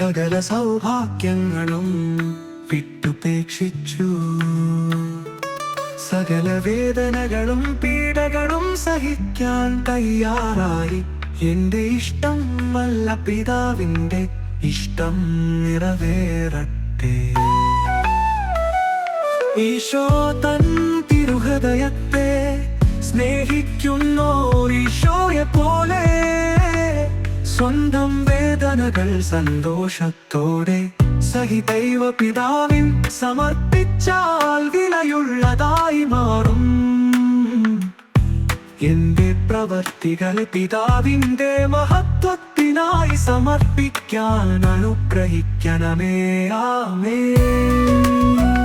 സകല സൗഭാഗ്യങ്ങളും വിട്ടുപേക്ഷിച്ചു. സകല വേദനകളും പീഡകളും സഹിക്കാൻ തയ്യാറായി. എന്റെ ഇഷ്ടം അല്ല പിതാവിന്റെ ഇഷ്ടം നിറവേറട്ടെ. ഈശോ തൻ തിരുഹൃദയത്തെ സ്നേഹിക്കുന്നോരീശോയെ പോലെ സ്വന്തം വേദനകൾ സന്തോഷത്തോടെ ദൈവ പിതാവിൻ സമർപ്പിച്ചാൽ വിലയുള്ളതായി മാറും. എന്റെ പ്രവർത്തികളെ പിതാവിന്റെ മഹത്വത്തിനായി സമർപ്പിക്കാൻ അനുഗ്രഹിക്കണമേ. ആമേൻ.